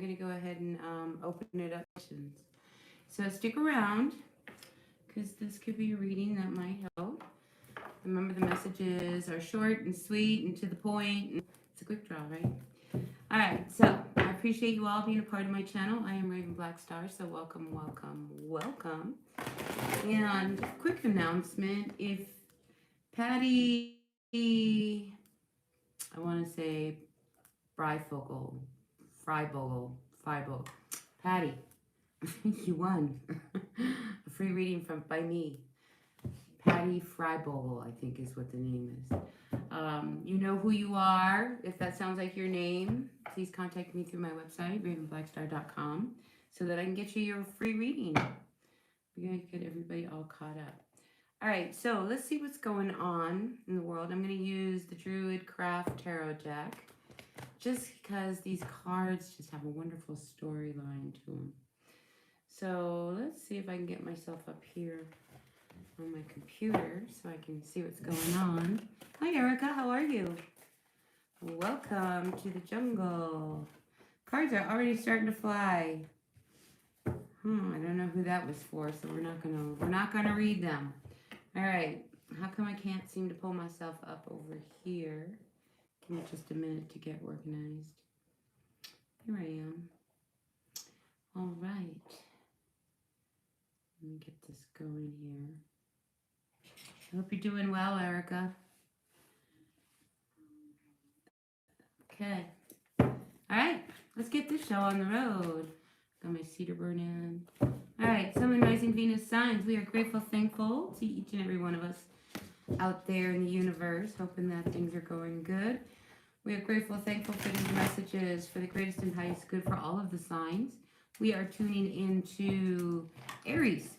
going to go ahead and open it up. So stick around, because this could be a reading that might help. Remember, the messages are short and sweet and to the point. And it's a quick draw, right? All right, so I appreciate you all being a part of my channel. I am Raven Black Star, so welcome, welcome, welcome. And quick announcement, if Patty, I want to say Freibogle, Patty, you won a free reading by me. Patty Freibogle, I think is what the name is. You know who you are. If that sounds like your name, please contact me through my website, ravenblackstar.com, so that I can get you your free reading. We're going to get everybody all caught up. All right, so let's see what's going on in the world. I'm going to use the Druid Craft Tarot deck, just because these cards just have a wonderful storyline to them. So let's see if I can get myself up here on my computer so I can see what's going on. Hi Erica, how are you? Welcome to the jungle. Cards are already starting to fly. I don't know who that was for, so we're not gonna read them. All right, how come I can't seem to pull myself up over here? Give me just a minute to get organized. Here I am. All right. Let me get this going here. I hope you're doing well, Erica. Okay. All right, let's get this show on the road. Got my cedar burning. All right, Sun, Moon, Rising, Venus signs. We are grateful, thankful to each and every one of us out there in the universe, hoping that things are going good. We are grateful, thankful for these messages for the greatest and highest good for all of the signs. We are tuning into Aries.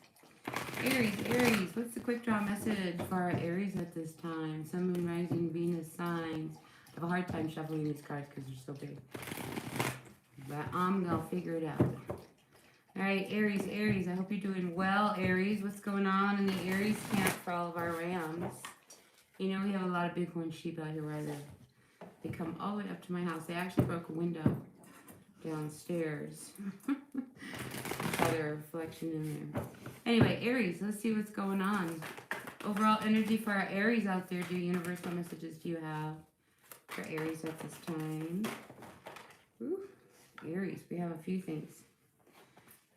Aries, what's the quick draw message for our Aries at this time? Sun, Moon, Rising, Venus signs. I have a hard time shuffling these cards because they're so big. But I'm going to figure it out. All right, Aries, I hope you're doing well. Aries, what's going on in the Aries camp for all of our rams? You know, we have a lot of bighorn sheep out here where I live. They come all the way up to my house. They actually broke a window downstairs. I saw their reflection in there. Anyway, Aries, let's see what's going on. Overall energy for our Aries out there. Do universal messages do you have for Aries at this time? Ooh, Aries, we have a few things.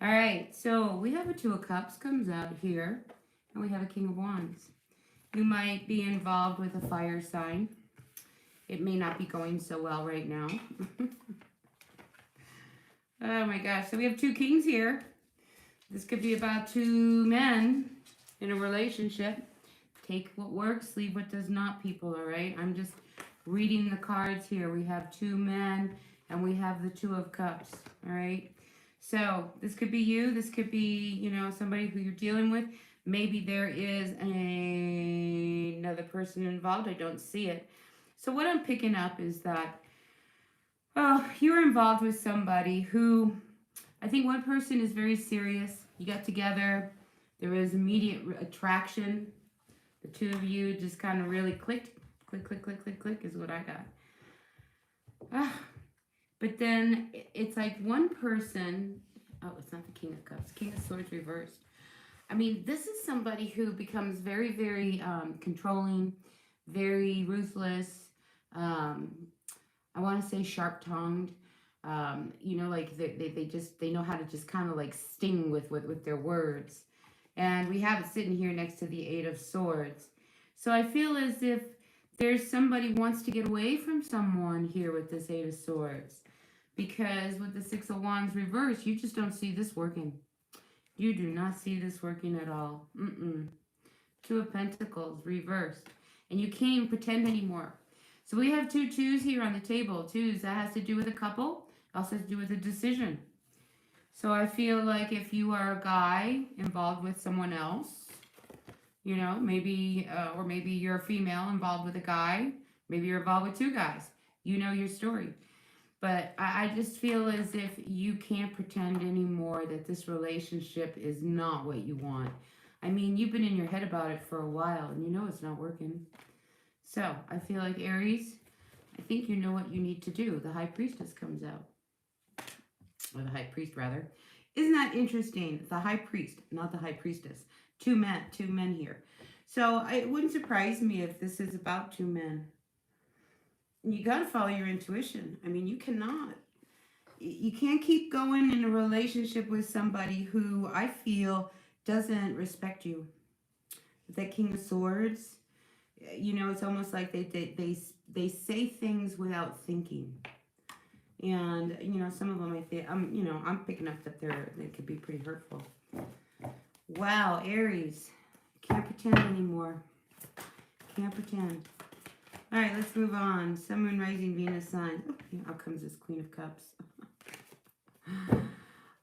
All right, so we have a Two of Cups comes out here, and we have a King of Wands. You might be involved with a fire sign. It may not be going so well right now. Oh my gosh, so we have two kings here. This could be about two men in a relationship. Take what works, leave what does not, people, all right? I'm just reading the cards here. We have two men and we have the Two of Cups, all right? So this could be you. This could be, you know, somebody who you're dealing with. Maybe there is another person involved. I don't see it. So what I'm picking up is that, oh, you're involved with somebody who, I think one person is very serious. You got together. There was immediate attraction. The two of you just kind of really clicked. Click is what I got. But then it's like one person, oh, it's not the King of Cups, King of Swords reversed. I mean, this is somebody who becomes very, very controlling, very ruthless. I want to say sharp-tongued. You know, like they know how to just kind of like sting with their words. And we have it sitting here next to the Eight of Swords. So I feel as if there's somebody wants to get away from someone here with this Eight of Swords. Because with the Six of Wands reversed, you just don't see this working. You do not see this working at all. Two of Pentacles reversed. And you can't even pretend anymore. So we have two twos here on the table. Twos, that has to do with a couple. Also has to do with a decision. So I feel like if you are a guy involved with someone else, you know, maybe, or maybe you're a female involved with a guy. Maybe you're involved with two guys. You know your story. But I just feel as if you can't pretend anymore that this relationship is not what you want. I mean, you've been in your head about it for a while, and you know it's not working. So I feel like Aries, I think you know what you need to do. The High Priestess comes out. or the high priest rather. Isn't that interesting? The high priest, not the high priestess. Two men here. So it wouldn't surprise me if this is about two men. You got to follow your intuition. I mean, you can't keep going in a relationship with somebody who I feel doesn't respect you. That King of Swords, it's almost like they say things without thinking. And some of them I think I'm picking up that they could be pretty hurtful. Wow, Aries, can't pretend anymore. Can't pretend. All right, let's move on. Sun, Moon, Rising, Venus signs. Oh, out comes this Queen of Cups.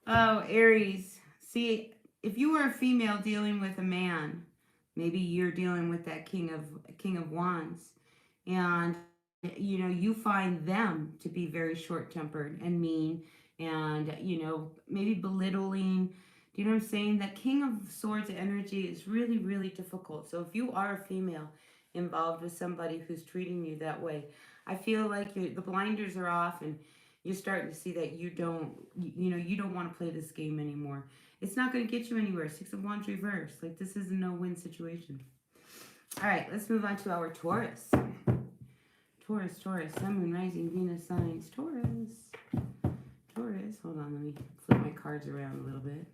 Oh, Aries. See, if you are a female dealing with a man, maybe you're dealing with that King of Wands, and you find them to be very short-tempered and mean, and maybe belittling. Do you know what I'm saying? That King of Swords energy is really, really difficult. So if you are a female involved with somebody who's treating you that way, I feel like the blinders are off, and you're starting to see that you don't want to play this game anymore. It's not going to get you anywhere. Six of Wands reversed. Like, this is a no-win situation. All right, let's move on to our Taurus. Taurus, Sun, Moon, Rising, Venus signs. Taurus. Hold on, let me flip my cards around a little bit.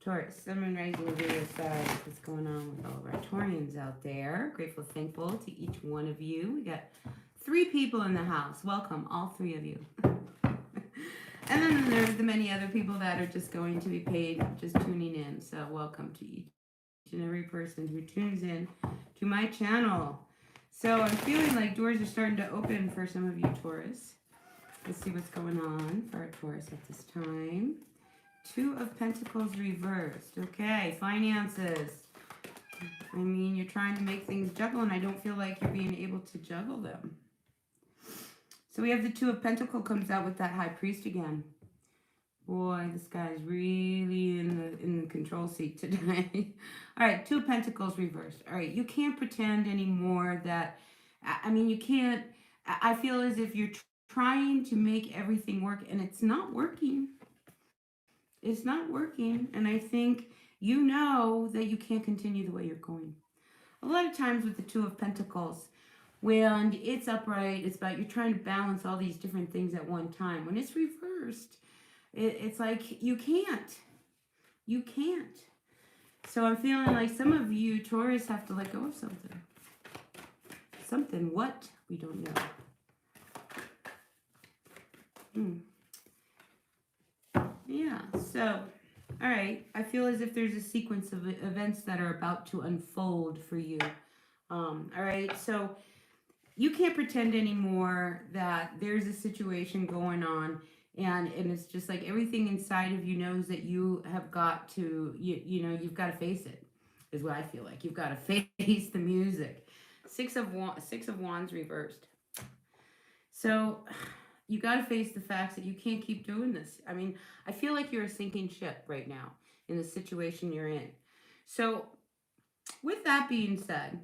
Taurus, Sun, Moon, Rising, Venus signs. What's going on with all of our Taurians out there? Grateful, thankful to each one of you. We got 3 people in the house. Welcome, all 3 of you. And then there's the many other people that are just going to be paid, just tuning in. So welcome to each and every person who tunes in to my channel. So I'm feeling like doors are starting to open for some of you Taurus. Let's see what's going on for our Taurus at this time. 2 of Pentacles reversed. Okay, finances. I mean, you're trying to make things juggle, and I don't feel like you're being able to juggle them. So we have the 2 of Pentacles comes out with that High Priest again. Boy, this guy's really in the control seat today. All right, 2 of Pentacles reversed. All right, you can't pretend anymore that, I mean, you can't, I feel as if you're trying to make everything work, and it's not working. It's not working, and I think you know that you can't continue the way you're going. A lot of times with the 2 of Pentacles, when it's upright, it's about you're trying to balance all these different things at one time. When it's reversed, it's like you can't. You can't. So I'm feeling like some of you Taurus have to let go of something. Something what? We don't know. Yeah, so, all right. I feel as if there's a sequence of events that are about to unfold for you. All right, so you can't pretend anymore that there's a situation going on, and it's just like everything inside of you knows that you have got to, you've got to face it, is what I feel like. You've got to face the music. Six of Wands reversed. So you got to face the facts that you can't keep doing this. I mean, I feel like you're a sinking ship right now in the situation you're in. So with that being said,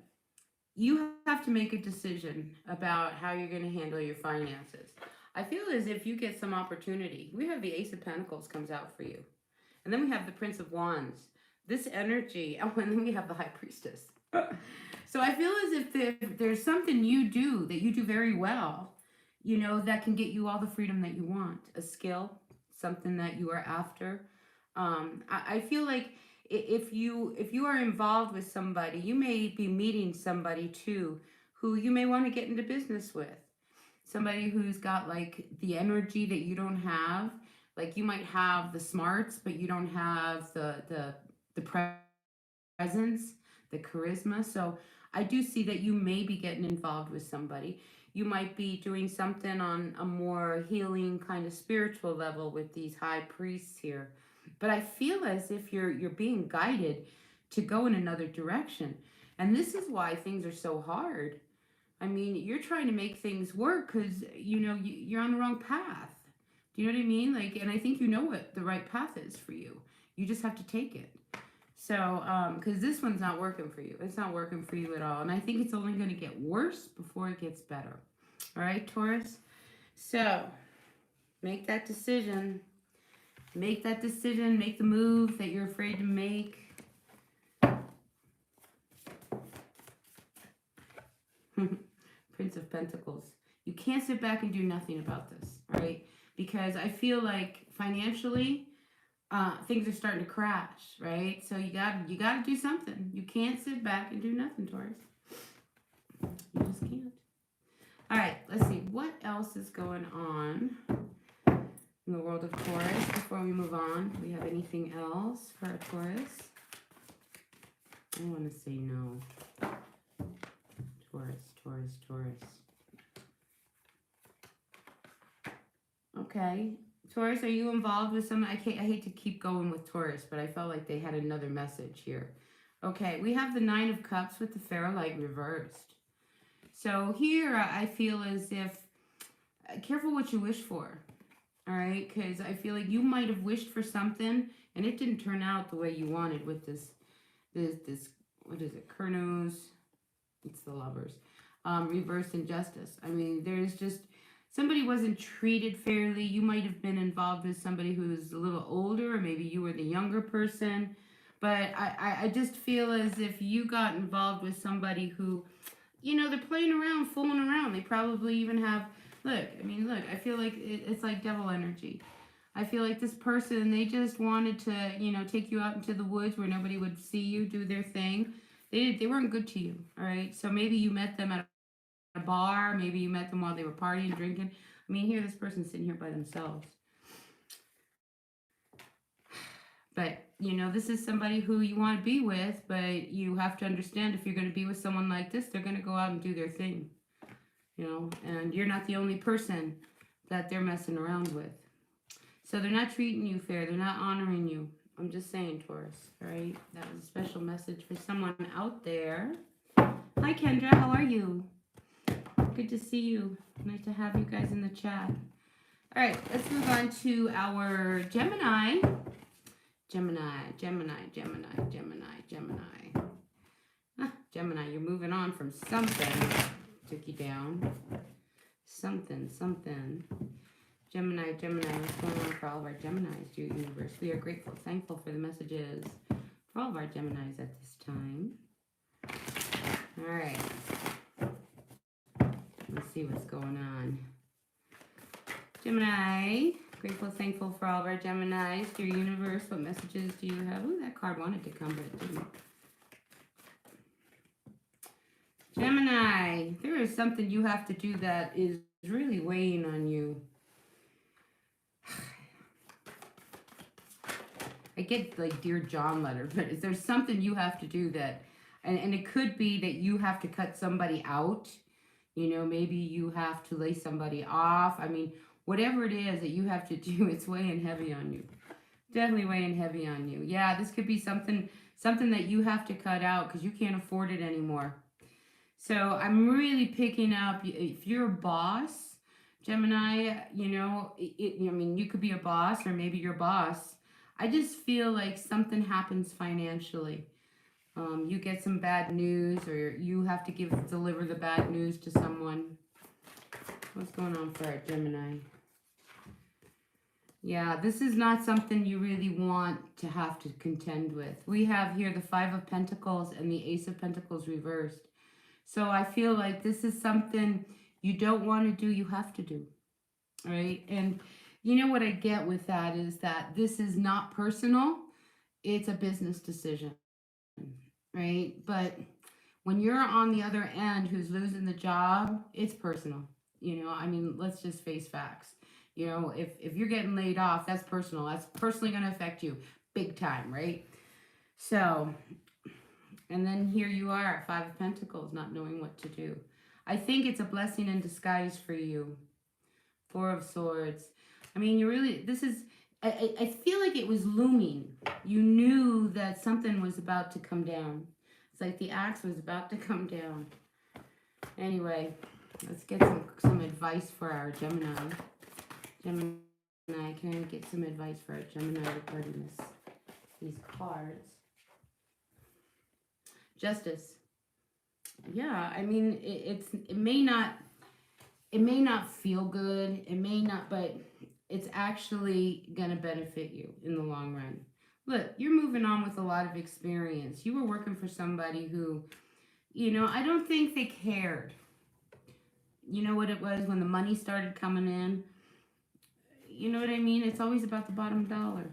you have to make a decision about how you're going to handle your finances. I feel as if you get some opportunity. We have the Ace of Pentacles comes out for you. And then we have the Prince of Wands. This energy, and then we have the High Priestess. So I feel as if there's something you do that you do very well, that can get you all the freedom that you want. A skill, something that you are after. I feel like if you are involved with somebody, you may be meeting somebody too who you may want to get into business with. Somebody who's got like the energy that you don't have. Like you might have the smarts, but you don't have the presence, the charisma. So I do see that you may be getting involved with somebody. You might be doing something on a more healing kind of spiritual level with these high priests here. But I feel as if you're being guided to go in another direction. And this is why things are so hard. I mean, you're trying to make things work because, you're on the wrong path. Do you know what I mean? Like, and I think you know what the right path is for you. You just have to take it. So, because this one's not working for you. It's not working for you at all. And I think it's only going to get worse before it gets better. All right, Taurus? So, make that decision. Make that decision. Make the move that you're afraid to make. Prince of Pentacles. You can't sit back and do nothing about this, right? Because I feel like financially, things are starting to crash, right? So you got to do something. You can't sit back and do nothing, Taurus. You just can't. All right, let's see. What else is going on in the world of Taurus before we move on? Do we have anything else for a Taurus? I want to say no. Taurus, Taurus, Taurus. Okay. Taurus, are you involved with someone? I hate to keep going with Taurus, but I felt like they had another message here. Okay, we have the Nine of Cups with the Pharaoh light reversed. So here I feel as if, careful what you wish for, all right? Because I feel like you might have wished for something and it didn't turn out the way you wanted with this what is it, Kurnos? It's the Lovers. Reversed injustice. I mean, there's just, somebody wasn't treated fairly. You might have been involved with somebody who's a little older, or maybe you were the younger person. But I just feel as if you got involved with somebody who, you know, they're playing around, fooling around. They probably even have, look, I feel like it's like devil energy. I feel like this person, they just wanted to, you know, take you out into the woods where nobody would see you, do their thing. They weren't good to you, all right? So maybe you met them at a bar. Maybe you met them while they were partying, drinking. I mean, here, this person's sitting here by themselves. But, you know, this is somebody who you want to be with, but you have to understand if you're going to be with someone like this, they're going to go out and do their thing, you know, and you're not the only person that they're messing around with. So they're not treating you fair. They're not honoring you. I'm just saying, Taurus, all right? That was a special message for someone out there. Hi, Kendra. How are you? Good to see you. Nice to have you guys in the chat. All right, let's move on to our Gemini. Gemini. Gemini, you're moving on from something. Took you down. Something. Gemini, what's going on for all of our Geminis, dear universe? We are grateful, thankful for the messages for all of our Geminis at this time. All right. Let's see what's going on. Gemini, grateful, thankful for all of our Geminis, dear universe. What messages do you have? Ooh, that card wanted to come, but it didn't. Gemini, there is something you have to do that is really weighing on you. I get like Dear John letter, but is there something you have to do that, and it could be that you have to cut somebody out, you know, maybe you have to lay somebody off. I mean, whatever it is that you have to do, it's weighing heavy on you. Definitely weighing heavy on you. Yeah, this could be something that you have to cut out because you can't afford it anymore. So I'm really picking up, if you're a boss, Gemini, you know, I mean, you could be a boss or maybe your boss. I just feel like something happens financially. You get some bad news, or you have to deliver the bad news to someone. What's going on for our Gemini? Yeah, this is not something you really want to have to contend with. We have here the Five of Pentacles and the Ace of Pentacles reversed. So I feel like this is something you don't want to do, you have to do. All right? And you know what I get with that is that this is not personal. It's a business decision, right? But when you're on the other end who's losing the job, it's personal. You know, I mean, let's just face facts. You know, if you're getting laid off, that's personal. That's personally going to affect you big time, right? So, and then here you are, Five of Pentacles, not knowing what to do. I think it's a blessing in disguise for you. Four of Swords. I mean, you really, this is, I feel like it was looming. You knew that something was about to come down. It's like the axe was about to come down. Anyway, let's get some advice for our Gemini. Gemini, can I get some advice for our Gemini regarding these cards? Justice. Yeah, I mean, it may not feel good. It may not, but it's actually going to benefit you in the long run. Look, you're moving on with a lot of experience. You were working for somebody who, I don't think they cared. You know what it was when the money started coming in? You know what I mean? It's always about the bottom dollar.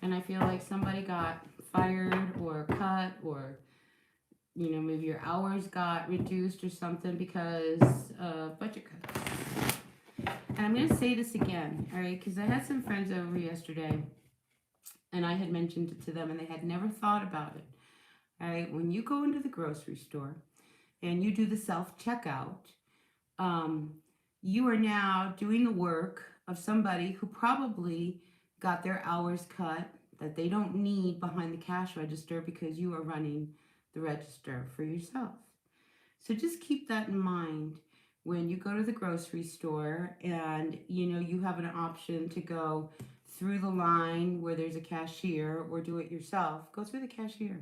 And I feel like somebody got fired or cut, or, maybe your hours got reduced or something because of budget cuts. And I'm going to say this again, all right? Because I had some friends over yesterday, and I had mentioned it to them, and they had never thought about it. All right? When you go into the grocery store and you do the self-checkout, you are now doing the work of somebody who probably got their hours cut that they don't need behind the cash register because you are running the register for yourself. So just keep that in mind when you go to the grocery store and you have an option to go through the line where there's a cashier or do it yourself. Go through the cashier.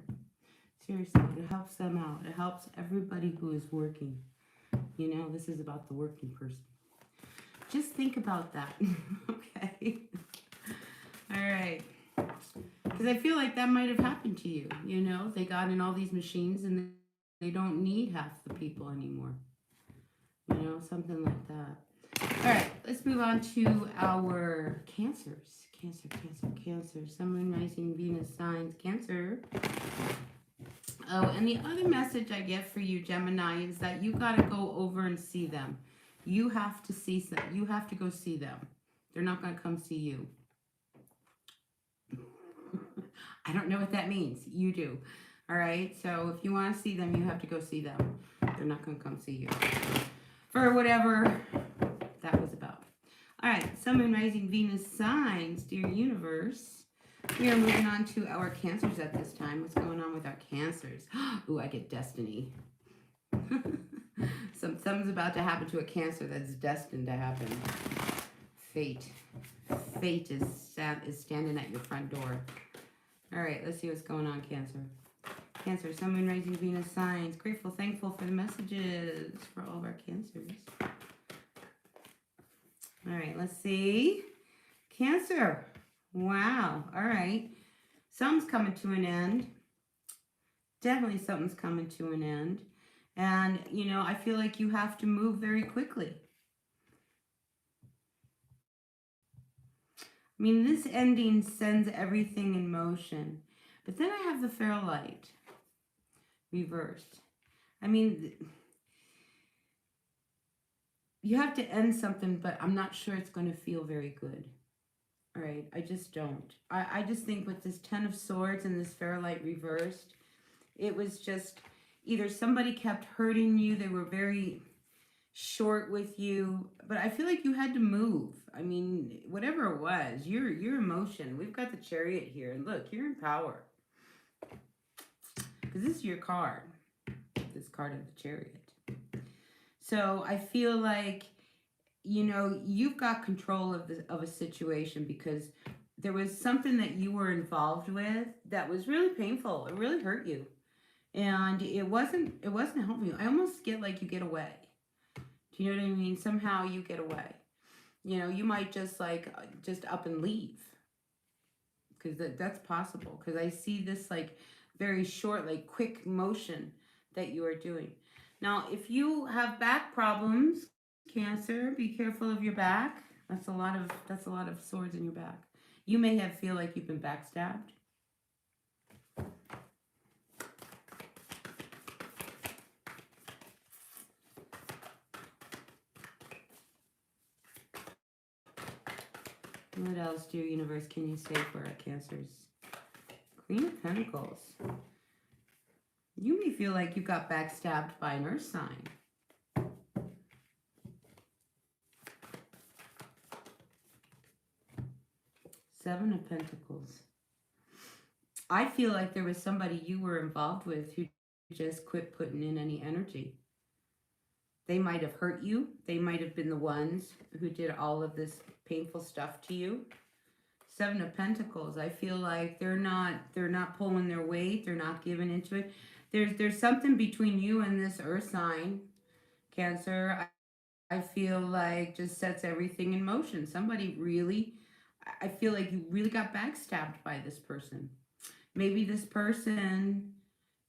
Seriously, it helps them out. It helps everybody who is working. This is about the working person. Just think about that. Okay. All right. Because I feel like that might have happened to you. They got in all these machines and they don't need half the people anymore. Something like that. All right, let's move on to our Cancers. Cancer. Sun, Moon, Rising, Venus, signs, Cancer. Oh, and the other message I get for you, Gemini, is that you got to go over and see them. You have to see them. You have to go see them. They're not going to come see you. I don't know what that means. You do. All right? So if you want to see them, you have to go see them. They're not going to come see you. For whatever that was about. All right. Sun, Moon, Rising, Venus, signs, dear universe. We are moving on to our Cancers at this time. What's going on with our Cancers? Ooh, I get destiny. Something's about to happen to a Cancer that's destined to happen. Fate. Fate is standing at your front door. All right, let's see what's going on, Cancer. Cancer, Sun, Moon, Rising, Venus, signs. Grateful, thankful for the messages for all of our Cancers. All right, let's see. Cancer. Wow. All right. Something's coming to an end. Definitely something's coming to an end. And, I feel like you have to move very quickly. I mean, this ending sends everything in motion. But then I have the Fairlight reversed. I mean, you have to end something, but I'm not sure it's going to feel very good. All right, I just don't. I just think with this Ten of Swords and this Fairlight reversed, it was just either somebody kept hurting you, they were very short with you, but I feel like you had to move. I mean, whatever it was, your emotion. We've got the Chariot here, and look, you're in power. Because this is your card, this card of the Chariot. So I feel like, you've got control of a situation because there was something that you were involved with that was really painful. It really hurt you. And it wasn't helping you. I almost get like you get away. Do you know what I mean? Somehow you get away. You might just up and leave. Because that's possible. Because I see this very short, quick motion that you are doing. Now, if you have back problems, Cancer, be careful of your back. That's a lot of swords in your back. You may feel like you've been backstabbed. What else, dear universe, can you say for our Cancers? Queen of Pentacles. You may feel like you got backstabbed by an earth sign. Seven of Pentacles. I feel like there was somebody you were involved with who just quit putting in any energy. They might have hurt you. They might have been the ones who did all of this painful stuff to you. Seven of Pentacles. I feel like they're not pulling their weight. They're not giving into it. There's something between you and this earth sign, Cancer. I feel like just sets everything in motion. Somebody really, I feel like you really got backstabbed by this person. Maybe this person,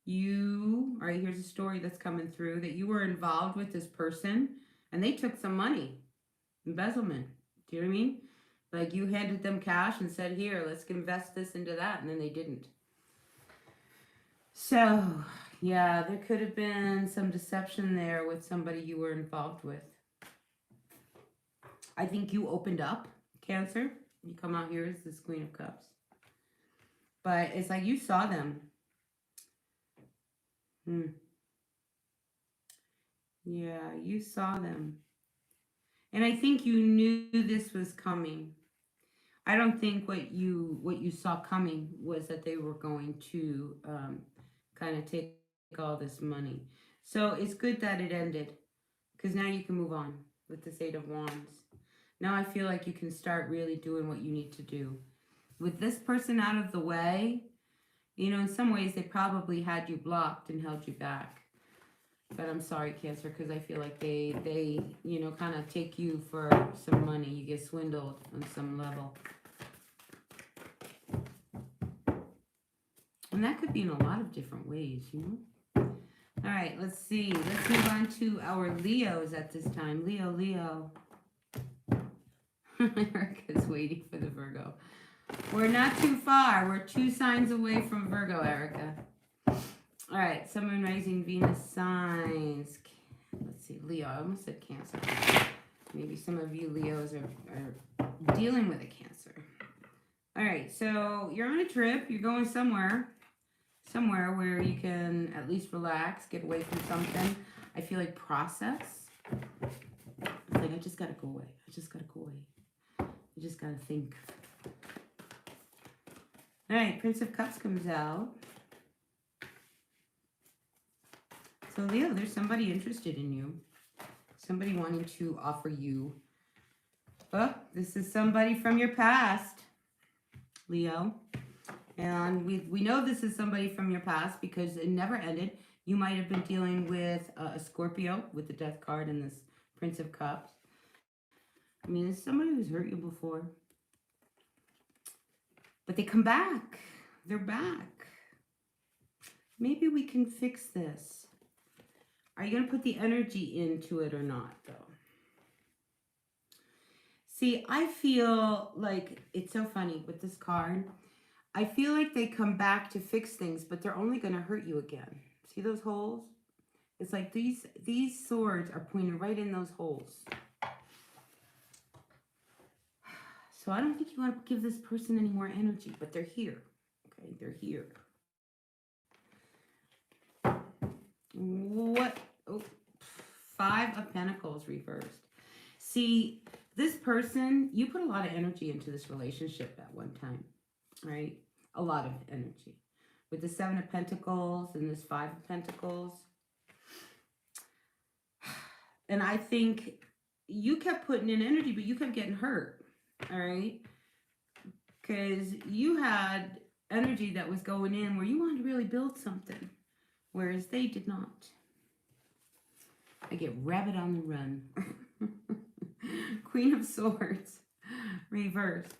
all right, here's a story that's coming through that you were involved with this person and they took some money, embezzlement. Do you know what I mean? Like you handed them cash and said, here, let's invest this into that. And then they didn't. So, yeah, there could have been some deception there with somebody you were involved with. I think you opened up, Cancer. You come out here as this Queen of Cups. But it's like you saw them. Yeah, you saw them. And I think you knew this was coming. I don't think what you saw coming was that they were going to kind of take all this money. So it's good that it ended, because now you can move on with this Eight of Wands. Now I feel like you can start really doing what you need to do. With this person out of the way, you know, in some ways they probably had you blocked and held you back. But I'm sorry, Cancer, because I feel like they you know, kind of take you for some money. You get swindled on some level. And that could be in a lot of different ways, you know? All right, let's see. Let's move on to our Leos at this time. Leo. Erica's waiting for the Virgo. We're not too far. We're 2 signs away from Virgo, Erica. All right, Sun, Moon, Rising, Venus signs. Let's see, Leo. I almost said Cancer. Maybe some of you Leos are dealing with a Cancer. All right, so you're on a trip. You're going somewhere where you can at least relax, get away from something. I feel like process. It's like, I just got to go away. I just got to think. All right, Prince of Cups comes out. So, Leo, there's somebody interested in you. Somebody wanting to offer you. Oh, this is somebody from your past, Leo. And we know this is somebody from your past because it never ended. You might have been dealing with a Scorpio with the Death card and this Prince of Cups. I mean, it's somebody who's hurt you before. But they come back. They're back. Maybe we can fix this. Are you going to put the energy into it or not, though? See, I feel like it's so funny with this card. I feel like they come back to fix things, but they're only going to hurt you again. See those holes? It's like these swords are pointed right in those holes. So I don't think you want to give this person any more energy, but they're here. Okay, they're here. What? Oh, 5 of Pentacles reversed. See, this person, you put a lot of energy into this relationship at one time, right? A lot of energy. With the 7 of Pentacles and this 5 of Pentacles. And I think you kept putting in energy, but you kept getting hurt, all right? Because you had energy that was going in where you wanted to really build something, whereas they did not. I get rabbit on the run. Queen of Swords, reversed.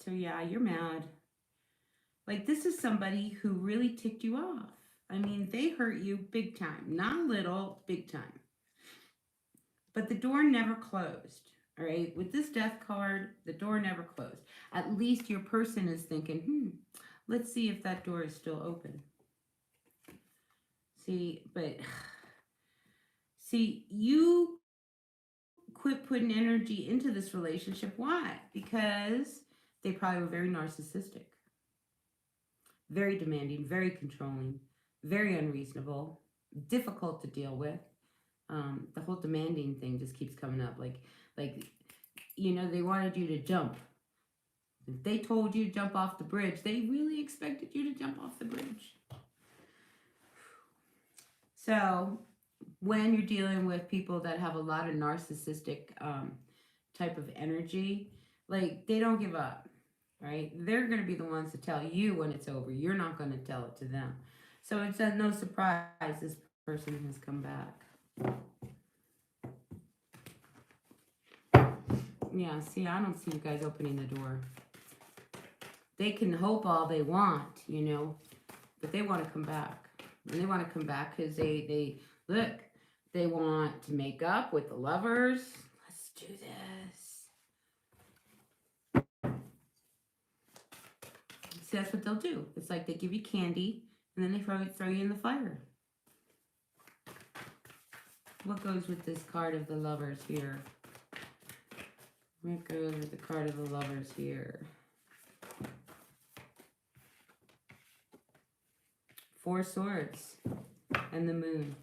So yeah, you're mad. Like, this is somebody who really ticked you off. I mean, they hurt you big time. Not little, big time. But the door never closed, all right? With this Death card, the door never closed. At least your person is thinking, let's see if that door is still open. See, you quit putting energy into this relationship. Why? Because they probably were very narcissistic, very demanding, very controlling, very unreasonable, difficult to deal with. The whole demanding thing just keeps coming up. Like, you know, they wanted you to jump. If they told you to jump off the bridge, they really expected you to jump off the bridge. So when you're dealing with people that have a lot of narcissistic type of energy, like, they don't give up, right? They're going to be the ones to tell you when it's over. You're not going to tell it to them. So it's no surprise this person has come back. Yeah, see, I don't see you guys opening the door. They can hope all they want, you know, but they want to come back. And they want to come back because they look, they want to make up with the lovers. Let's do this. See, that's what they'll do. It's like they give you candy and then they throw you in the fire. What goes with this card of the lovers here? What goes with the card of the lovers here? Four Swords and the Moon.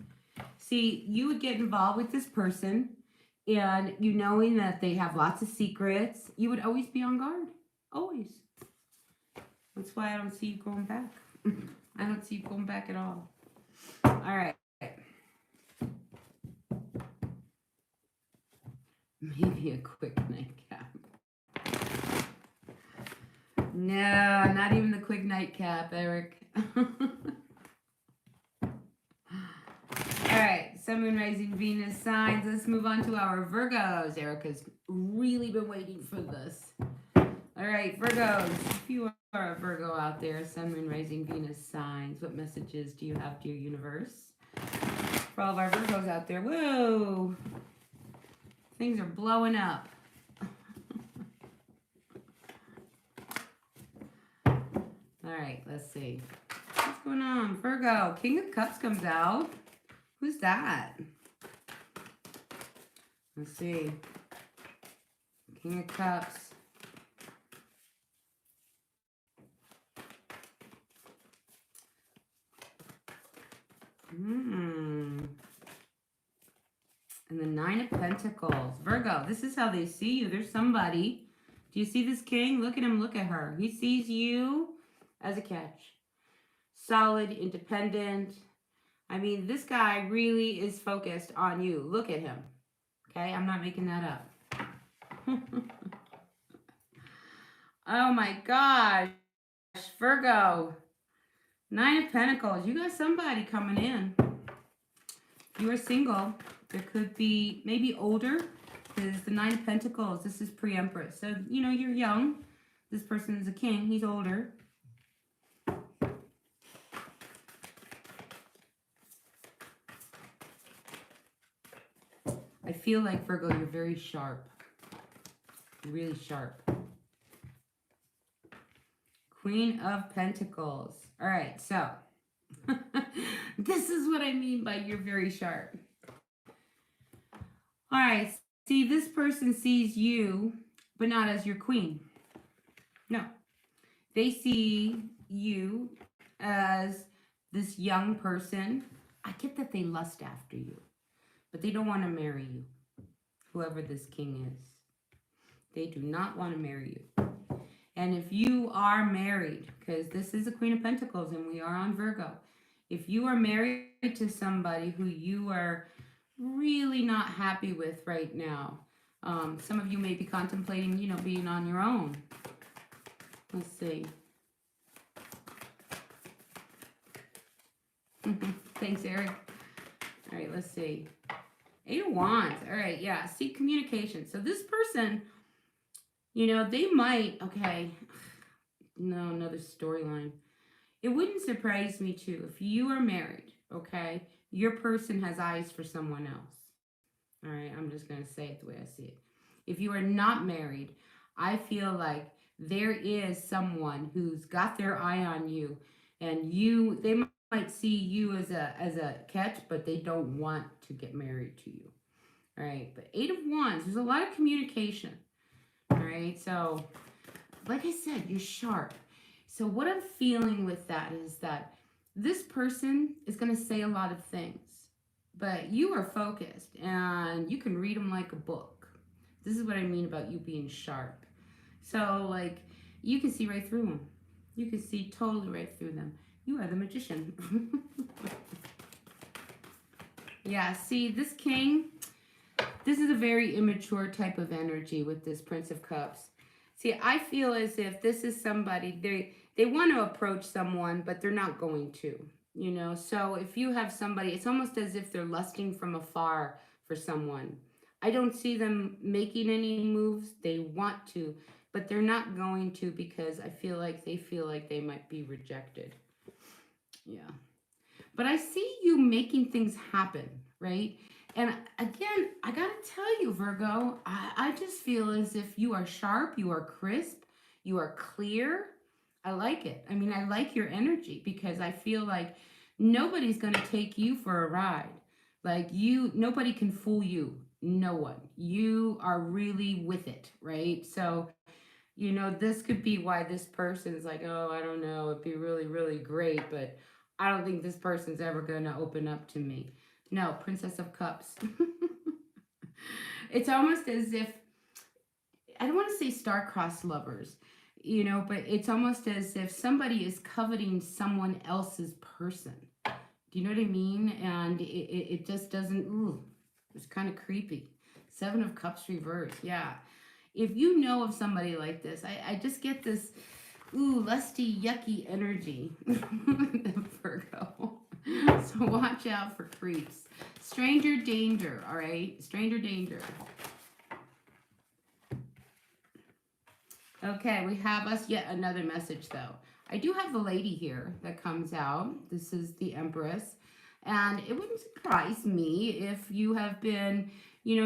See, you would get involved with this person and you knowing that they have lots of secrets, you would always be on guard. Always. That's why I don't see you going back. I don't see you going back at all. All right. Maybe a quick nightcap. No, not even the quick nightcap, Eric. All right, Sun, Moon, Rising, Venus signs. Let's move on to our Virgos. Erica's really been waiting for this. All right, Virgos. If you are a Virgo out there, Sun, Moon, Rising, Venus signs, what messages do you have, dear universe? For all of our Virgos out there. Whoa. Things are blowing up. All right, let's see. What's going on? Virgo, King of Cups comes out. Who's that? Let's see. King of Cups. And the Nine of Pentacles. Virgo, this is how they see you. There's somebody. Do you see this king? Look at him. Look at her. He sees you as a catch. Solid, independent. I mean, this guy really is focused on you. Look at him. Okay? I'm not making that up. Oh my gosh. Virgo. Nine of Pentacles. You got somebody coming in. You are single. There could be maybe older, because the Nine of Pentacles, this is pre-Empress. So, you know, you're young. This person is a king. He's older. I feel like, Virgo, you're very sharp. Really sharp. Queen of Pentacles. All right, so this is what I mean by you're very sharp. All right, see, this person sees you, but not as your queen. No. They see you as this young person. I get that they lust after you, but they don't want to marry you, whoever this king is. They do not want to marry you. And if you are married, because this is a Queen of Pentacles and we are on Virgo, if you are married to somebody who you are really not happy with right now, some of you may be contemplating, you know, being on your own. Let's see. Thanks, Eric. All right, let's see. Eight of Wands. All right, yeah. See, communication. So this person, you know, they might, okay, no, another storyline. It wouldn't surprise me, too, if you are married, okay, your person has eyes for someone else. All right, I'm just going to say it the way I see it. If you are not married, I feel like there is someone who's got their eye on you, and they might see you as a catch, but they don't want to get married to you. All right, but Eight of Wands, there's a lot of communication. All right, so like I said, you're sharp. So what I'm feeling with that is that this person is going to say a lot of things, but you are focused and you can read them like a book. This is what I mean about you being sharp. So like you can see right through them. You can see totally right through them. You are the magician. Yeah, see, this king, this is a very immature type of energy with this Prince of Cups. See, I feel as if this is somebody, they want to approach someone, but they're not going to. You know, so if you have somebody, it's almost as if they're lusting from afar for someone. I don't see them making any moves. They want to, but they're not going to because I feel like they might be rejected. Yeah. But I see you making things happen, right? And again, I gotta tell you, Virgo, I just feel as if you are sharp, you are crisp, you are clear. I like it. I mean, I like your energy because I feel like nobody's gonna take you for a ride. Like nobody can fool you. No one. You are really with it, right? So, this could be why this person is like, oh, I don't know, it'd be really, really great, but I don't think this person's ever going to open up to me. No, Princess of Cups. It's almost as if, I don't want to say star-crossed lovers, but it's almost as if somebody is coveting someone else's person. Do you know what I mean? And it just doesn't, ooh, it's kind of creepy. Seven of Cups reversed, yeah. If you know of somebody like this, I just get this, ooh, lusty, yucky energy. Virgo. So watch out for creeps. Stranger danger, all right? Stranger danger. Okay, we have us yet another message, though. I do have the lady here that comes out. This is the Empress. And it wouldn't surprise me if you have been,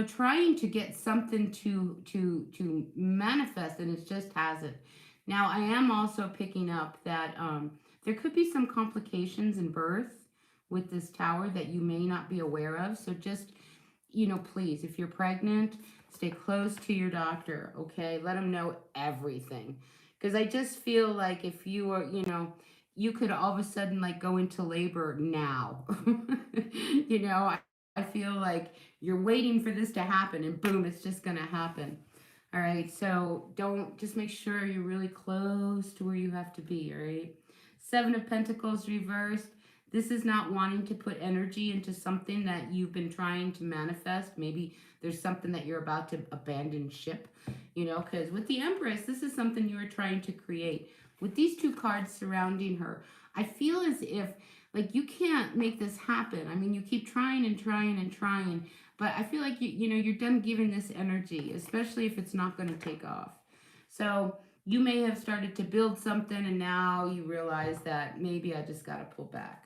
trying to get something to manifest and it just hasn't. Now, I am also picking up that there could be some complications in birth with this tower that you may not be aware of. So just, please, if you're pregnant, stay close to your doctor, okay? Let them know everything. Because I just feel like if you are, you could all of a sudden like go into labor now. I feel like you're waiting for this to happen and boom, it's just going to happen. All right, so just make sure you're really close to where you have to be, all right? Seven of Pentacles reversed. This is not wanting to put energy into something that you've been trying to manifest. Maybe there's something that you're about to abandon ship, because with the Empress, this is something you were trying to create. With these two cards surrounding her, I feel as if, like, you can't make this happen. I mean, you keep trying and trying and trying, but I feel like, you're done giving this energy, especially if it's not going to take off. So you may have started to build something and now you realize that maybe I just got to pull back.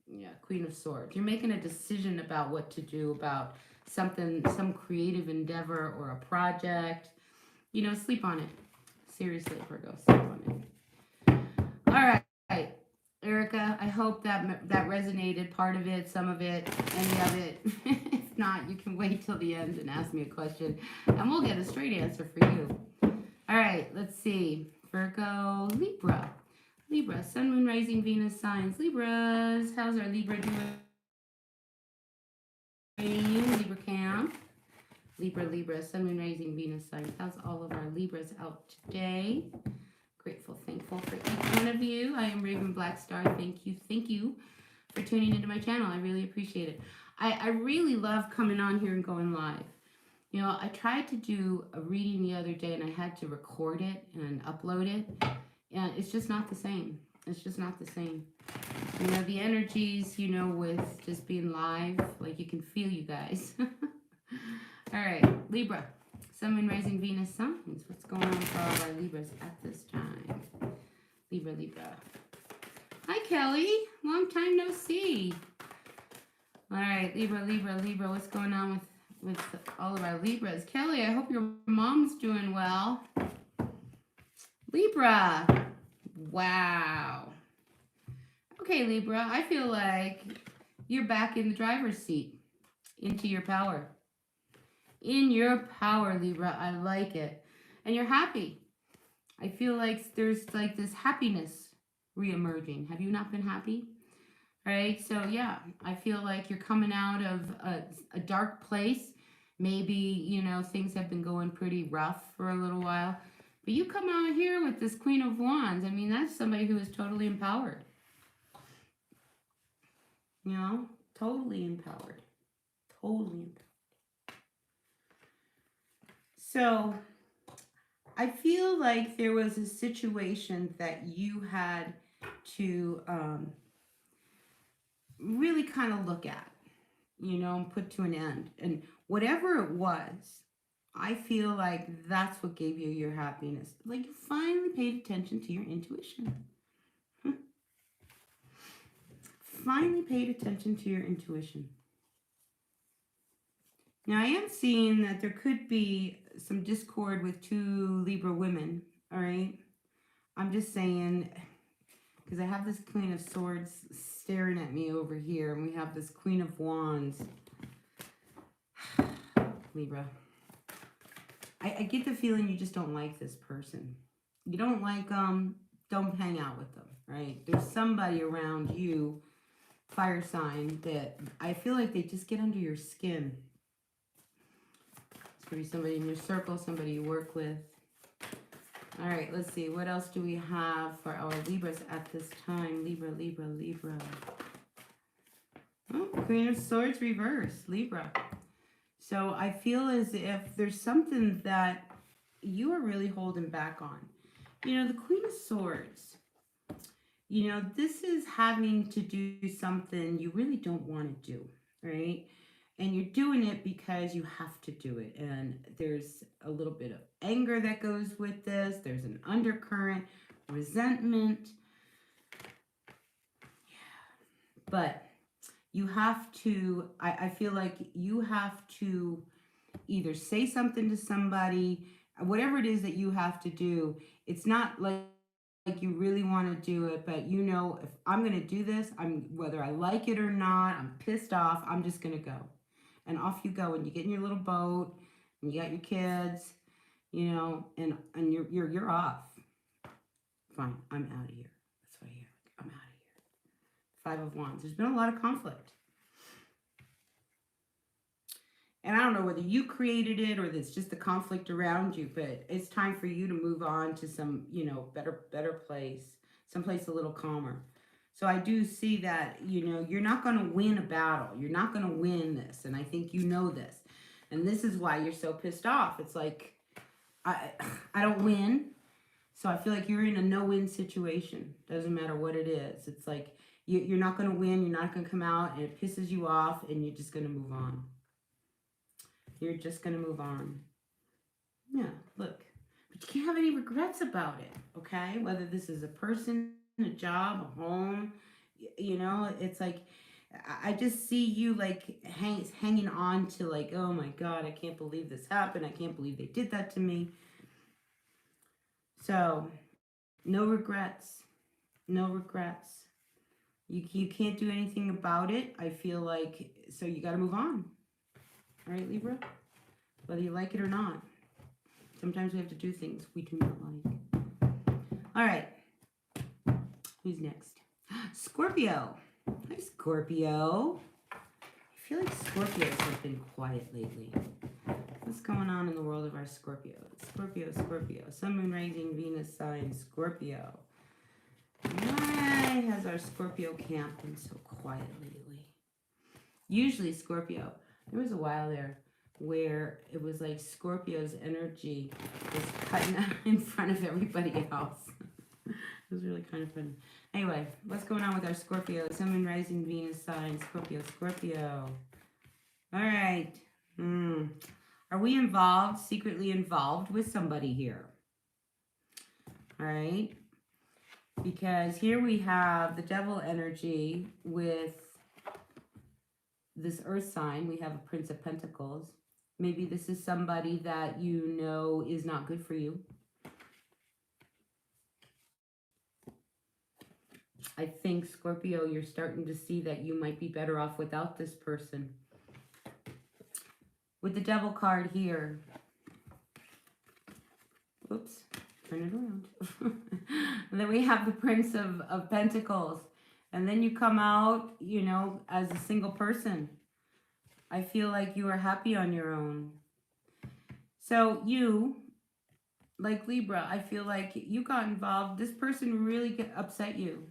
Yeah, Queen of Swords. You're making a decision about what to do about something, some creative endeavor or a project. Sleep on it. Seriously, Virgo, sleep on it. All right. Erica, I hope that resonated, part of it, some of it, any of it. If not, you can wait till the end and ask me a question, and we'll get a straight answer for you. All right, let's see. Virgo, Libra. Libra, Sun, Moon, Rising, Venus signs. Libras, how's our Libra doing? Libra camp. Libra, Sun, Moon, Rising, Venus signs. How's all of our Libras out today? Grateful, thankful for each one of you. I am Raven Blackstar. Thank you for tuning into my channel. I really appreciate it. I really love coming on here and going live. I tried to do a reading the other day and I had to record it and upload it. And it's just not the same. It's just not the same. The energies, with just being live, like you can feel you guys. All right, Libra. Sun, Moon, Rising, Venus signs. What's going on for all of our Libras at this time? Libra. Hi, Kelly. Long time no see. All right, Libra. What's going on with all of our Libras? Kelly, I hope your mom's doing well. Libra. Wow. Okay, Libra, I feel like you're back in the driver's seat, into your power. In your power, Libra. I like it. And you're happy. I feel like there's like this happiness re-emerging. Have you not been happy? All right, so yeah, I feel like you're coming out of a dark place. Maybe, things have been going pretty rough for a little while. But you come out here with this Queen of Wands. I mean, that's somebody who is totally empowered. Totally empowered. Totally empowered. So, I feel like there was a situation that you had to really kind of look at, you know, and put to an end. And whatever it was, I feel like that's what gave you your happiness. Like you finally paid attention to your intuition. Finally paid attention to your intuition. Now, I am seeing that there could be some discord with 2 Libra women, all right? I'm just saying, because I have this Queen of Swords staring at me over here, and we have this Queen of Wands. Libra. I get the feeling you just don't like this person. You don't like them, don't hang out with them, right? There's somebody around you, fire sign, that I feel like they just get under your skin. It's going to be somebody in your circle, somebody you work with. All right, let's see. What else do we have for our Libras at this time? Libra, Libra, Libra. Oh, Queen of Swords reverse, Libra. So I feel as if there's something that you are really holding back on. You know, the Queen of Swords, you know, this is having to do something you really don't want to do, right? And you're doing it because you have to do it. And there's a little bit of anger that goes with this. There's an undercurrent, resentment. Yeah. But you have to, I feel like you have to either say something to somebody, whatever it is that you have to do. It's not like you really want to do it, but you know, if I'm going to do this, whether I like it or not, I'm pissed off, I'm just going to go. And off you go, and you get in your little boat, and you got your kids, you know, and you're off. Fine, I'm out of here. That's what I hear. I'm out of here. 5 of Wands. There's been a lot of conflict. And I don't know whether you created it or it's just the conflict around you, but it's time for you to move on to some, you know, better place, someplace a little calmer. So I do see that, you know, you're not going to win a battle. You're not going to win this. And I think you know this. And this is why you're so pissed off. It's like, I don't win. So I feel like you're in a no-win situation. Doesn't matter what it is. It's like you're not going to win. You're not going to come out, and it pisses you off, and you're just going to move on. You're just going to move on. Yeah, look. But you can't have any regrets about it, okay? Whether this is a person, a job, a home, you know, it's like, I just see you like hanging on to like, oh my God, I can't believe this happened. I can't believe they did that to me. So, no regrets. No regrets. You can't do anything about it. I feel like, so you got to move on. All right, Libra? Whether you like it or not. Sometimes we have to do things we do not like. All right. Who's next? Scorpio. Hi, Scorpio. I feel like Scorpios have been quiet lately. What's going on in the world of our Scorpios? Scorpio. Sun, Moon, Rising, Venus, sign, Scorpio. Why has our Scorpio camp been so quiet lately? Usually Scorpio. There was a while there where it was like Scorpio's energy was cutting out in front of everybody else. It was really kind of funny. Anyway, what's going on with our Scorpio? Sun, Moon, Rising, Venus, sign, Scorpio. All right. Are we involved, secretly involved with somebody here? All right. Because here we have the devil energy with this earth sign. We have a Prince of Pentacles. Maybe this is somebody that you know is not good for you. I think, Scorpio, you're starting to see that you might be better off without this person. With the devil card here. Oops, turn it around. And then we have the Prince of Pentacles. And then you come out, you know, as a single person. I feel like you are happy on your own. So you, like Libra, I feel like you got involved. This person really upset you.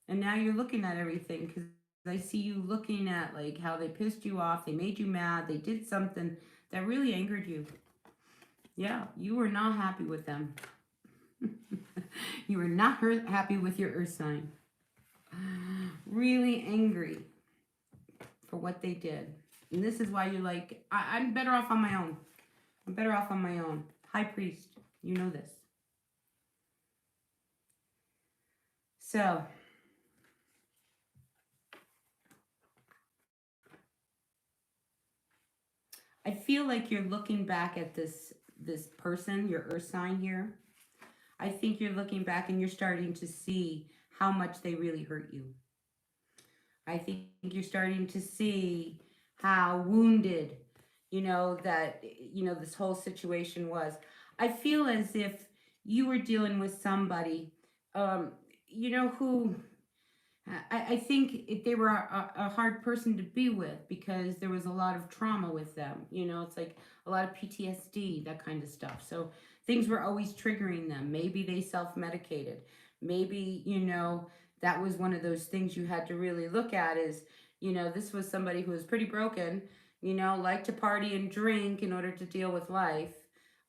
And now you're looking at everything because I see you looking at like how they pissed you off. They made you mad. They did something that really angered you. Yeah, you were not happy with them. You were not happy with your earth sign. Really angry for what they did. And this is why you're like, I'm better off on my own. I'm better off on my own. High Priest, you know this. So, I feel like you're looking back at this person, your earth sign here. I think you're looking back and you're starting to see how much they really hurt you. I think you're starting to see how wounded, this whole situation was. I feel as if you were dealing with somebody, who I think they were a hard person to be with because there was a lot of trauma with them. It's like a lot of PTSD, that kind of stuff. So things were always triggering them. Maybe they self-medicated. Maybe, that was one of those things you had to really look at is, this was somebody who was pretty broken, liked to party and drink in order to deal with life.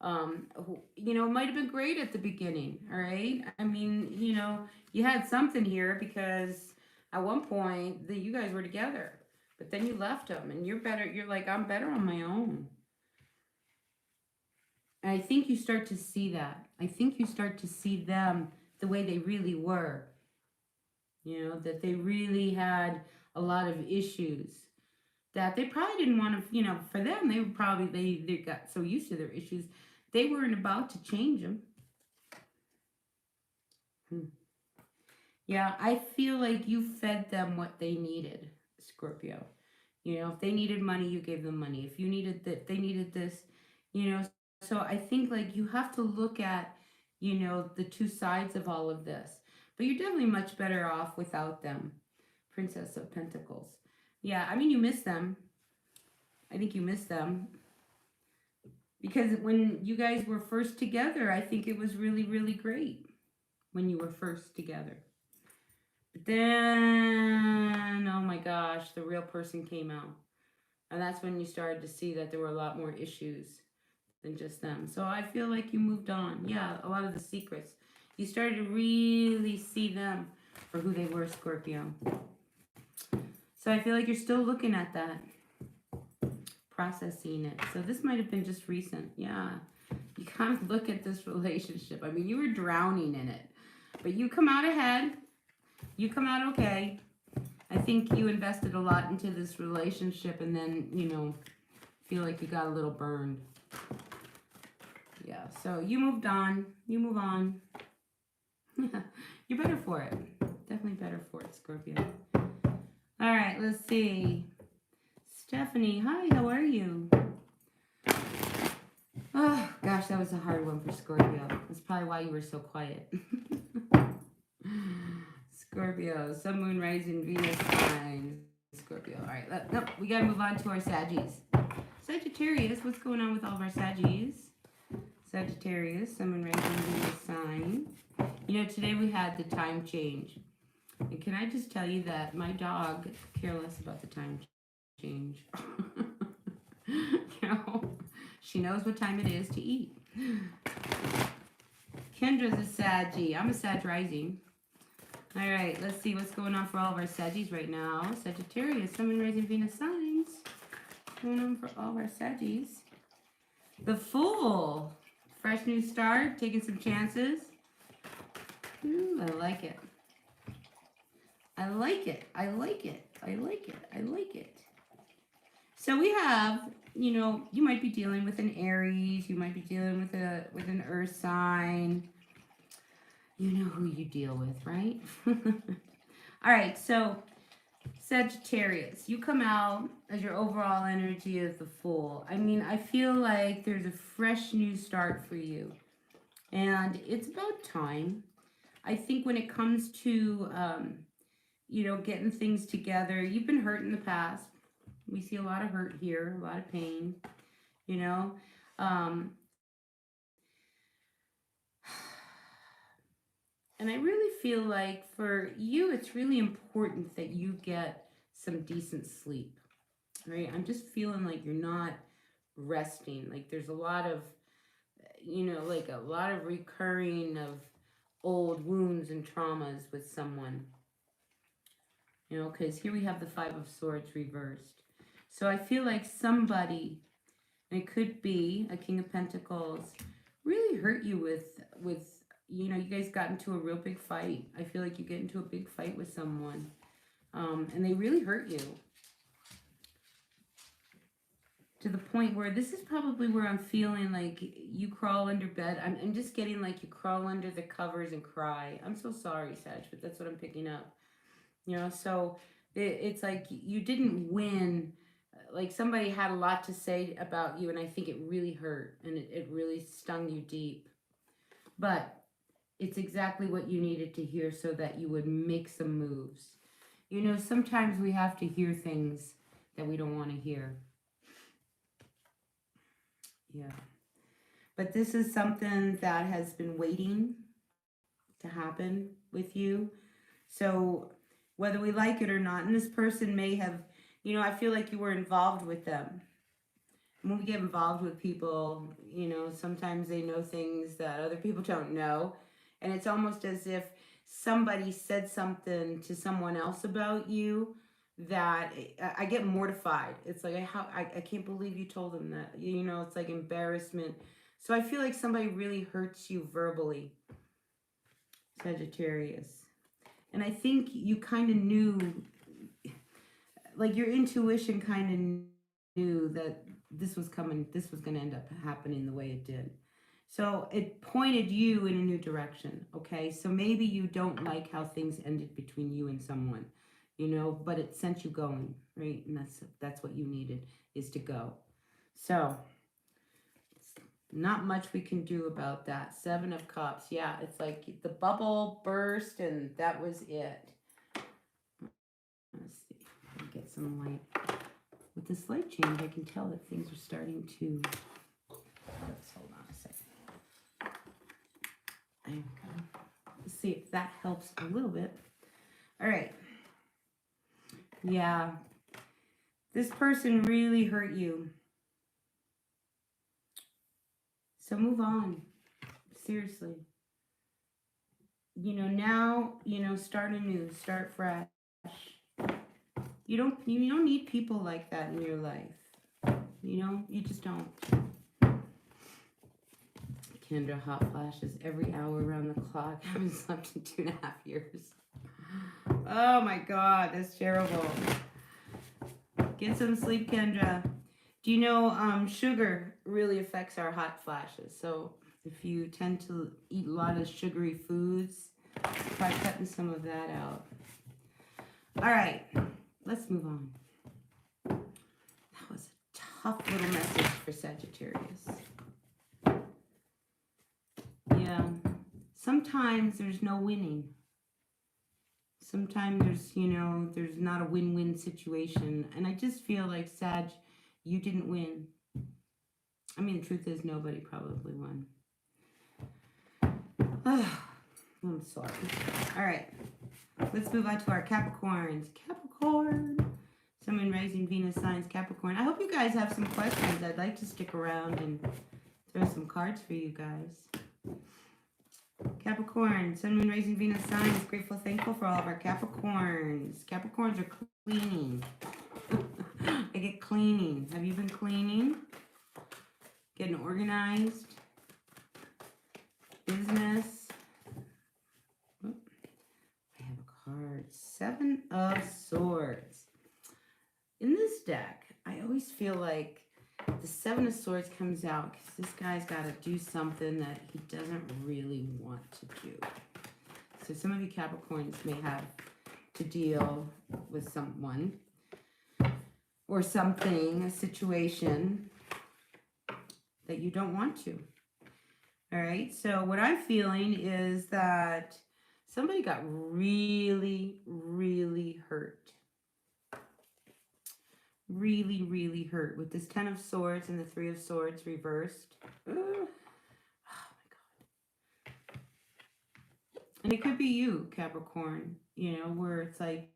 It might have been great at the beginning, all right? I mean, you had something here because at one point you guys were together, but then you left them and you're like, I'm better on my own. And I think you start to see that. I think you start to see them the way they really were. That they really had a lot of issues that they probably didn't want to, for them, they were probably, they got so used to their issues, they weren't about to change them. Yeah, I feel like you fed them what they needed, Scorpio. If they needed money, you gave them money. If you needed that, they needed this, So I think like you have to look at, the two sides of all of this. But you're definitely much better off without them. Princess of Pentacles. Yeah, I mean, you miss them. I think you miss them. Because when you guys were first together, I think it was really, really great when you were first together. But then, oh my gosh, the real person came out. And that's when you started to see that there were a lot more issues than just them. So I feel like you moved on. Yeah, a lot of the secrets. You started to really see them for who they were, Scorpio. So I feel like you're still looking at that. Processing it. So this might have been just recent. Yeah. You kind of look at this relationship. I mean, you were drowning in it. But you come out ahead. You come out okay. I think you invested a lot into this relationship and then, feel like you got a little burned. Yeah, so you moved on. You move on. You're better for it. Definitely better for it, Scorpio. All right, let's see. Stephanie, hi, how are you? Oh, gosh, that was a hard one for Scorpio. That's probably why you were so quiet. Scorpio, Sun, Moon, Rising, Venus sign. Scorpio. All right, nope, we got to move on to our Saggies. Sagittarius, what's going on with all of our Saggies? Sagittarius, Sun, Moon, Rising, Venus sign. Today we had the time change. And can I just tell you that my dog cares less about the time change. She knows what time it is to eat. Kendra's a Saggy. I'm a Sag rising. All right, let's see what's going on for all of our Saggies right now. Sagittarius, Sun, Moon, Rising, Venus signs. What's going on for all of our Saggies? The Fool. Fresh new start, taking some chances. Ooh, I like it. I like it. I like it. I like it. I like it. So we have, you might be dealing with an Aries. You might be dealing with an Earth sign. You know who you deal with, right? All right, so Sagittarius, you come out as your overall energy as the Fool. I mean, I feel like there's a fresh new start for you. And it's about time. I think when it comes to, getting things together, you've been hurt in the past. We see a lot of hurt here, a lot of pain, And I really feel like for you, it's really important that you get some decent sleep, right? I'm just feeling like you're not resting. Like there's a lot of, like a lot of recurring of old wounds and traumas with someone. You know, because here we have the Five of Swords reversed. So I feel like somebody, and it could be a King of Pentacles, really hurt you with you know, you guys got into a real big fight. I feel like you get into a big fight with someone, and they really hurt you to the point where this is probably where I'm feeling like you crawl under bed. I'm just getting like you crawl under the covers and cry. I'm so sorry, Sag, but that's what I'm picking up. You know, so it's like you didn't win. Like somebody had a lot to say about you, and I think it really hurt, and it really stung you deep. But it's exactly what you needed to hear so that you would make some moves. You know, sometimes we have to hear things that we don't want to hear. Yeah. But this is something that has been waiting to happen with you. So whether we like it or not, and this person may have, you know, I feel like you were involved with them. When we get involved with people, you know, sometimes they know things that other people don't know. And it's almost as if somebody said something to someone else about you that I get mortified. It's like, I can't believe you told them that. You know, it's like embarrassment. So I feel like somebody really hurts you verbally, Sagittarius. And I think you kind of knew, like your intuition kind of knew that this was coming, this was going to end up happening the way it did. So it pointed you in a new direction, okay? So maybe you don't like how things ended between you and someone, you know, but it sent you going, right? And that's what you needed, is to go. So not much we can do about that. Seven of Cups. Yeah, it's like the bubble burst and that was it. Let's see. Let me get some light. With this light change, I can tell that things are starting to... Let's hold on a second. There we go. Let's see if that helps a little bit. All right. Yeah. This person really hurt you. So move on. Seriously. You know, now, you know, start anew, start fresh. You don't need people like that in your life. You know, you just don't. Kendra, hot flashes every hour around the clock. I haven't slept in 2.5 years. Oh my God, that's terrible. Get some sleep, Kendra. Do you know sugar really affects our hot flashes? So if you tend to eat a lot of sugary foods, try cutting some of that out. All right, let's move on. That was a tough little message for Sagittarius. Yeah, sometimes there's no winning. Sometimes there's, you know, there's not a win-win situation. And I just feel like, Sag, you didn't win. I mean, the truth is nobody probably won. I'm sorry. All right. Let's move on to our Capricorns. Capricorn. Sun, Moon, Rising, Venus, signs, Capricorn. I hope you guys have some questions. I'd like to stick around and throw some cards for you guys. Capricorn, Sun, Moon, Rising, Venus, signs. Grateful, thankful for all of our Capricorns. Capricorns are cleaning. I get cleaning. Have you been cleaning? Getting organized? Business? I have a card. Seven of Swords. In this deck, I always feel like the Seven of Swords comes out because this guy's got to do something that he doesn't really want to do. So some of you Capricorns may have to deal with someone or something, a situation that you don't want to. All right, so what I'm feeling is that somebody got really, really hurt. Really, really hurt with this Ten of Swords and the Three of Swords reversed. Oh my God. And it could be you, Capricorn, you know, where it's like,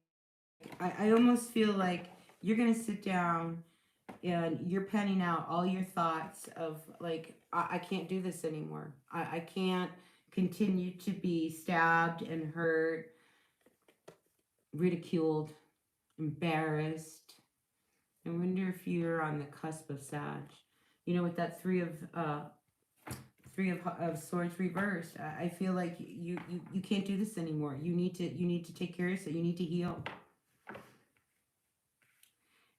I almost feel like you're going to sit down and you're penning out all your thoughts of like, I can't do this anymore. I can't continue to be stabbed and hurt, ridiculed, embarrassed. I wonder if you're on the cusp of Sag. You know, with that three of swords reversed. I feel like you can't do this anymore. You need to take care of yourself. You need to heal.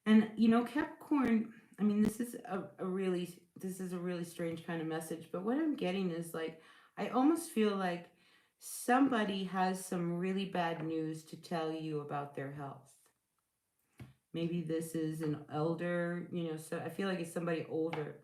And you know, Capricorn, I mean, this is a really strange kind of message, but what I'm getting is like, I almost feel like somebody has some really bad news to tell you about their health. Maybe this is an elder, you know, so I feel like it's somebody older.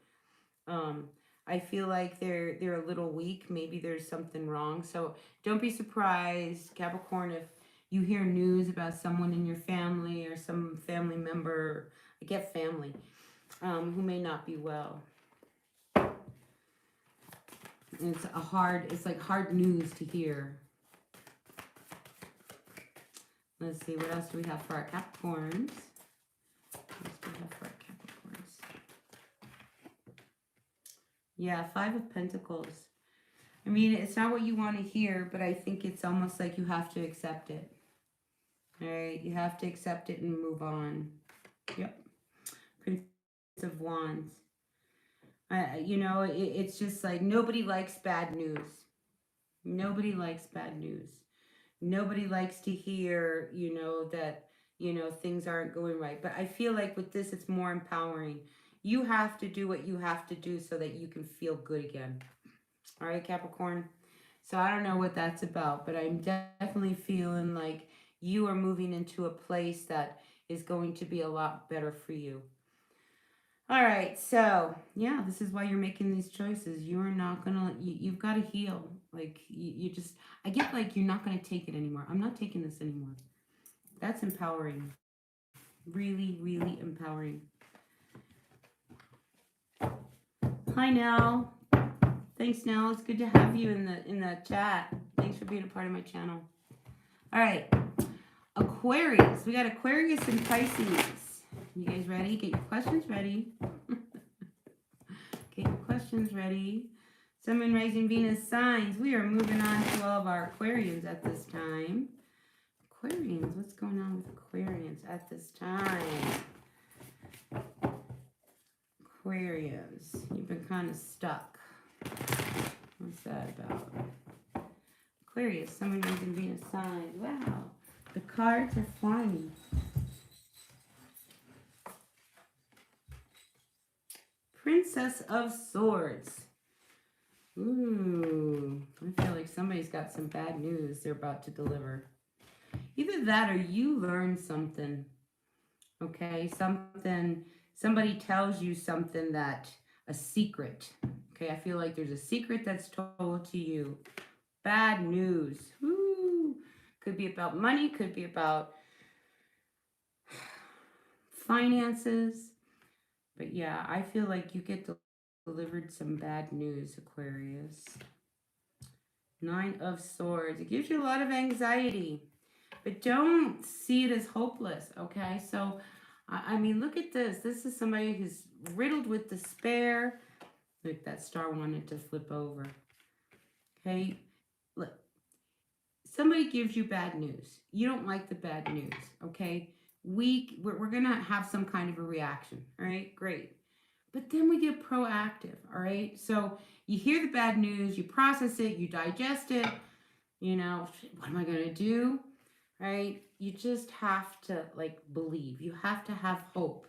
I feel like they're a little weak. Maybe there's something wrong. So don't be surprised, Capricorn, if you hear news about someone in your family or some family member, I get family, who may not be well. And it's like hard news to hear. Let's see, what else do we have for our Capricorns? Yeah, Five of Pentacles. I mean, it's not what you want to hear, but I think it's almost like you have to accept it. All right, you have to accept it and move on. Yep. Prince of Wands. You know, it's just like nobody likes bad news. Nobody likes bad news. Nobody likes to hear, you know, that, you know, things aren't going right. But I feel like with this, it's more empowering. You have to do what you have to do so that you can feel good again. All right, Capricorn. So I don't know what that's about, but I'm definitely feeling like you are moving into a place that is going to be a lot better for you. All right, so yeah, this is why you're making these choices. You are not gonna, you've got to heal. Like you just, I get like you're not gonna take it anymore. I'm not taking this anymore. That's empowering. Really, really empowering. Hi, Nell. Thanks, Nell. It's good to have you in the chat. Thanks for being a part of my channel. All right, Aquarius. We got Aquarius and Pisces. You guys ready? Get your questions ready. Get your questions ready. Sun, Moon, Rising, Venus signs. We are moving on to all of our Aquarians at this time. Aquarians, what's going on with Aquarians at this time? Aquarius, you've been kind of stuck. What's that about? Aquarius, Sun, Moon, Rising, Venus signs. Wow, the cards are flying. Princess of Swords. Ooh, I feel like somebody's got some bad news they're about to deliver. Either that or you learn something. Okay, somebody tells you something that, a secret. Okay, I feel like there's a secret that's told to you. Bad news. Ooh, could be about money, could be about finances. But yeah, I feel like you get delivered some bad news, Aquarius. Nine of Swords. It gives you a lot of anxiety. But don't see it as hopeless, okay? So, I mean, look at this. This is somebody who's riddled with despair. Look, that star wanted to flip over. Okay? Look. Somebody gives you bad news. You don't like the bad news, okay? We're going to have some kind of a reaction, all right? Great. But then we get proactive, all right? So you hear the bad news, you process it, you digest it, you know, what am I going to do, right? You just have to, like, believe. You have to have hope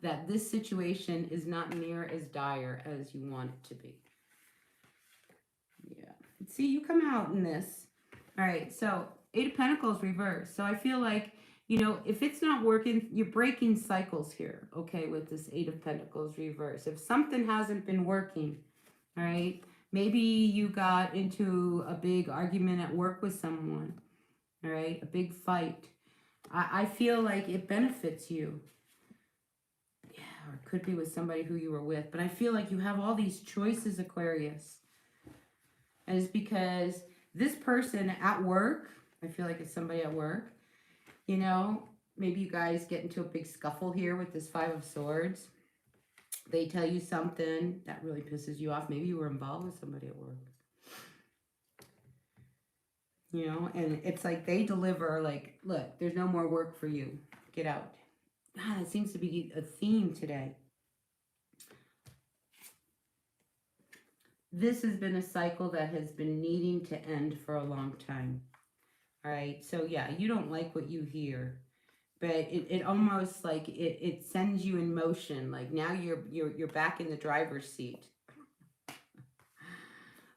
that this situation is not near as dire as you want it to be. Yeah. See, you come out in this. All right, so Eight of Pentacles reversed. So I feel like, you know, if it's not working, you're breaking cycles here, okay, with this Eight of Pentacles reverse. If something hasn't been working, all right, maybe you got into a big argument at work with someone, all right, a big fight. I feel like it benefits you. Yeah, or it could be with somebody who you were with. But I feel like you have all these choices, Aquarius. And it's because this person at work, I feel like it's somebody at work, you know, maybe you guys get into a big scuffle here with this Five of Swords. They tell you something that really pisses you off. Maybe you were involved with somebody at work. You know, and it's like they deliver like, look, there's no more work for you. get out. God, it seems to be a theme today. This has been a cycle that has been needing to end for a long time. All right. So yeah, you don't like what you hear, but it almost like it sends you in motion. Like now you're back in the driver's seat.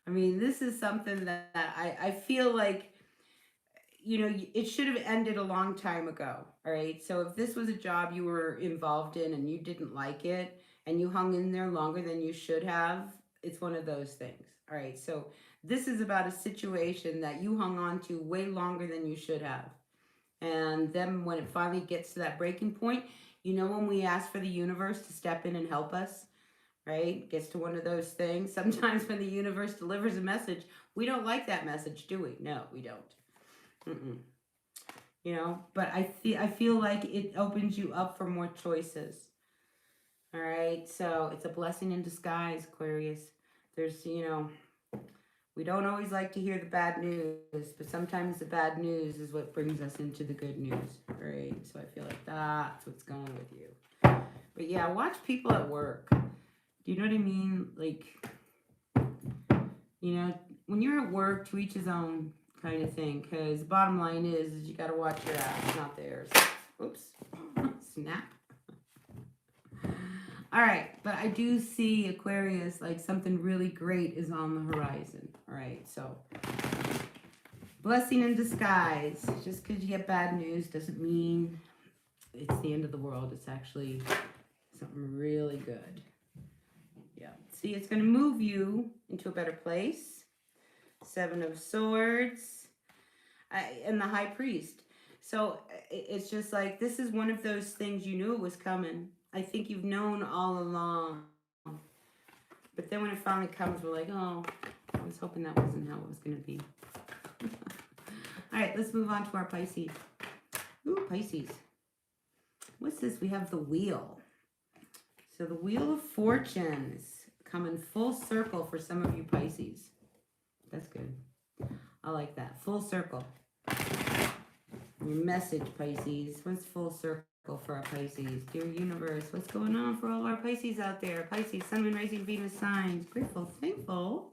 I mean, this is something that I feel like, you know, it should have ended a long time ago. All right. So if this was a job you were involved in and you didn't like it and you hung in there longer than you should have, it's one of those things. All right. So this is about a situation that you hung on to way longer than you should have. And then when it finally gets to that breaking point, you know, when we ask for the universe to step in and help us, right? Gets to one of those things. Sometimes when the universe delivers a message, we don't like that message, do we? No, we don't. You know, but I feel like it opens you up for more choices. All right, so it's a blessing in disguise, Aquarius. There's, you know, we don't always like to hear the bad news, but sometimes the bad news is what brings us into the good news, right? So I feel like that's what's going with you. But yeah, watch people at work. Do you know what I mean? Like, you know, when you're at work, to each his own kind of thing, because the bottom line is you got to watch your ass, not theirs. Oops. Snap. All right, but I do see, Aquarius, like something really great is on the horizon. All right, so blessing in disguise. Just because you get bad news doesn't mean it's the end of the world. It's actually something really good. Yeah, see, it's going to move you into a better place. 7 of Swords and the High Priest. So it's just like, this is one of those things you knew it was coming. I think you've known all along. But then when it finally comes, we're like, oh, I was hoping that wasn't how it was going to be. All right, let's move on to our Pisces. Ooh, Pisces. What's this? We have the Wheel. So the Wheel of Fortune is coming full circle for some of you Pisces. That's good. I like that. Full circle. Your message, Pisces. What's full circle for our Pisces? Dear universe, what's going on for all our Pisces out there? Pisces, Sun, Moon, Rising, Venus signs. Grateful, thankful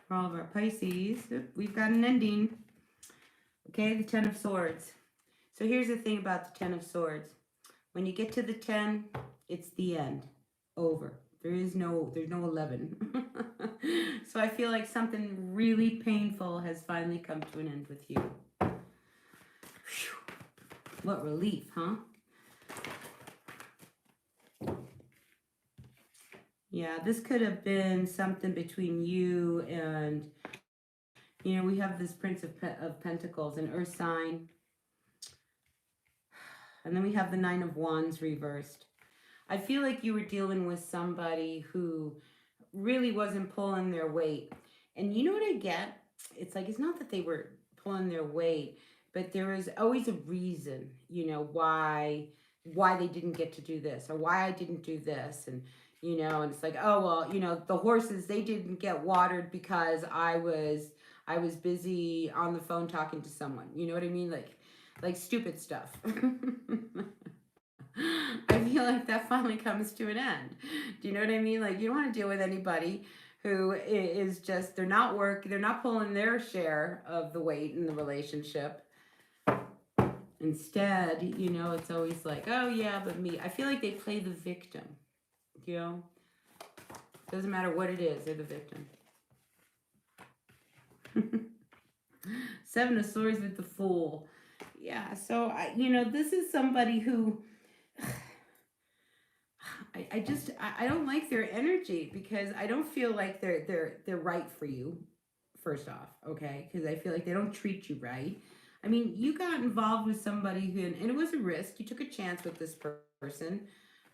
for all of our Pisces. We've got an ending. Okay, the 10 of Swords. So here's the thing about the 10 of Swords. When you get to the 10, it's the end. Over. There's no 11. So I feel like something really painful has finally come to an end with you. Whew. What relief, huh? Yeah, this could have been something between you and, you know, we have this Prince of Pentacles, an earth sign. And then we have the 9 of Wands reversed. I feel like you were dealing with somebody who really wasn't pulling their weight. And you know what I get? It's like, it's not that they were pulling their weight, but there is always a reason, you know, why they didn't get to do this or why I didn't do this. And, you know, and it's like, oh, well, you know, the horses, they didn't get watered because I was busy on the phone talking to someone. You know what I mean? Like stupid stuff. I feel like that finally comes to an end. Do you know what I mean? Like, you don't want to deal with anybody who is just, they're not pulling their share of the weight in the relationship. Instead, you know, it's always like, oh yeah, but me. I feel like they play the victim, you know? Doesn't matter what it is, they're the victim. 7 of Swords with the Fool. Yeah, so, you know, this is somebody who... I don't like their energy because I don't feel like they're right for you, first off, okay? Because I feel like they don't treat you right. I mean, you got involved with somebody who, and it was a risk. You took a chance with this person.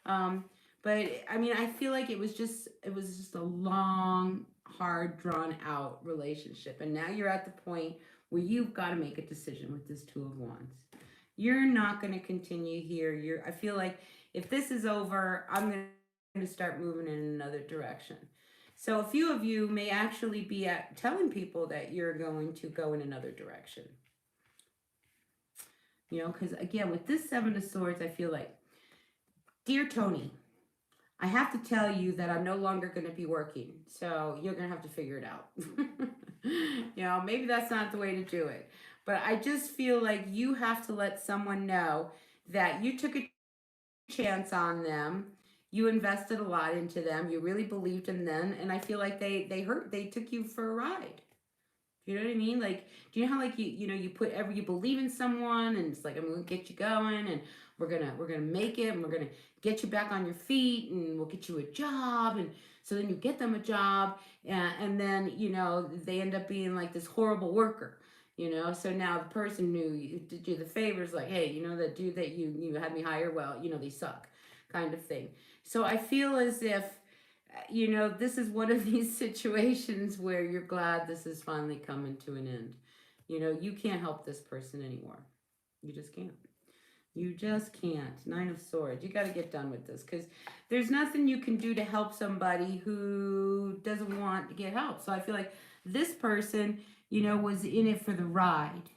But I mean, I feel like it was just a long, hard, drawn out relationship. And now you're at the point where you've got to make a decision with this 2 of Wands. You're not going to continue here. I feel like if this is over, I'm going to start moving in another direction. So a few of you may actually be telling people that you're going to go in another direction. You know, because again, with this Seven of Swords, I feel like, dear Tony, I have to tell you that I'm no longer going to be working. So you're going to have to figure it out. You know, maybe that's not the way to do it. But I just feel like you have to let someone know that you took a chance on them. You invested a lot into them. You really believed in them. And I feel like they took you for a ride. You know what I mean? Like, do you know how like you put you believe in someone and it's like, I'm gonna get you going and we're gonna make it and we're gonna get you back on your feet and we'll get you a job, and so then you get them a job, and then they end up being like this horrible worker. So now the person who did you the favors, like, hey, that dude that you had me hire, well, they suck, kind of thing. So I feel as if this is one of these situations where you're glad this is finally coming to an end. You can't help this person anymore. You just can't. You just can't. Nine of Swords. You got to get done with this because there's nothing you can do to help somebody who doesn't want to get help. So I feel like this person, was in it for the ride.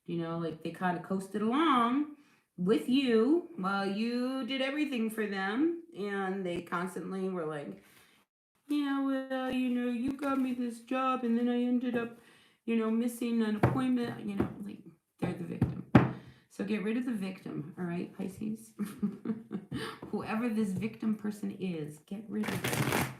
Like they kind of coasted along with you while you did everything for them, and they constantly were like, yeah, well, you got me this job and then I ended up, missing an appointment, like they're the victim. So get rid of the victim, all right, Pisces? Whoever this victim person is, get rid of them.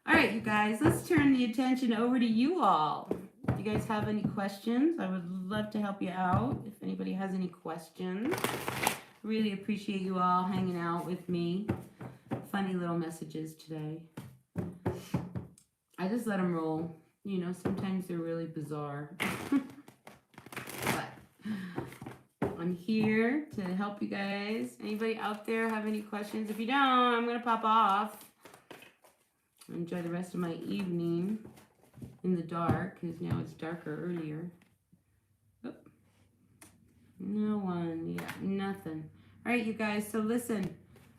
All right, you guys, let's turn the attention over to you all. If you guys have any questions, I would love to help you out. If anybody has any questions, really appreciate you all hanging out with me. Funny little messages today. I just let them roll. Sometimes they're really bizarre. But I'm here to help you guys. Anybody out there have any questions? If you don't, I'm going to pop off. Enjoy the rest of my evening in the dark, because now it's darker earlier. Oh. No one. Yeah, nothing. All right, you guys. So listen,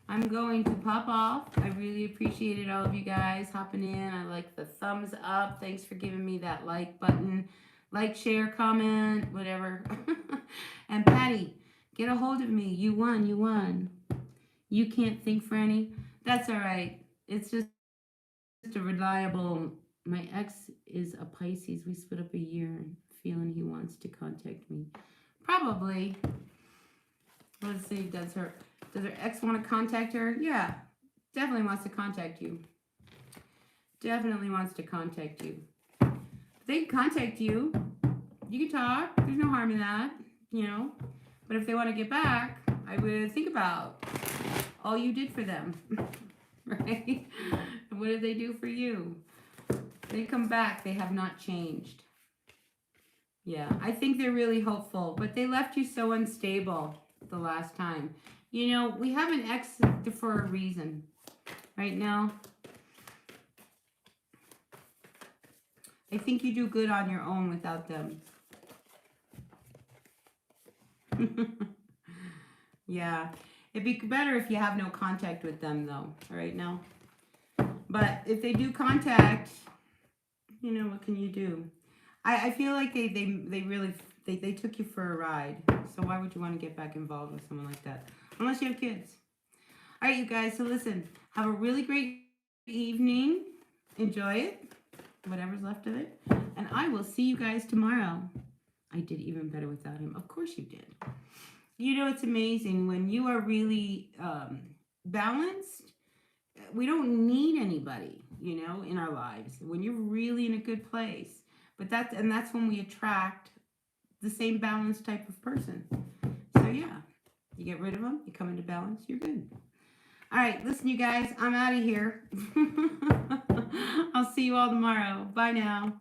I'm going to pop off. I really appreciated all of you guys hopping in. I like the thumbs up. Thanks for giving me that like button. Like, share, comment, whatever. And Patty, get a hold of me. You won. You won. You can't think for any? That's all right. It's just a reliable. My ex is a Pisces. We split up a year. Feeling he wants to contact me. Probably. Let's see. Does her ex want to contact her? Yeah. Definitely wants to contact you. Definitely wants to contact you. They can contact you. You can talk. There's no harm in that, But if they want to get back, I would think about all you did for them, right? And what did they do for you? They come back. They have not changed. Yeah, I think they're really hopeful, but they left you so unstable the last time. We have an ex for a reason right now. I think you do good on your own without them. Yeah. It'd be better if you have no contact with them, though, right now. But if they do contact, what can you do? I feel like they really took you for a ride. So why would you want to get back involved with someone like that? Unless you have kids. All right, you guys. So listen, have a really great evening. Enjoy it. Whatever's left of it. And I will see you guys tomorrow. I did even better without him. Of course you did. It's amazing when you are really balanced. We don't need anybody, in our lives. When you're really in a good place. But that's when we attract the same balanced type of person. So yeah, you get rid of them, you come into balance, you're good. All right, listen, you guys, I'm out of here. I'll see you all tomorrow. Bye now.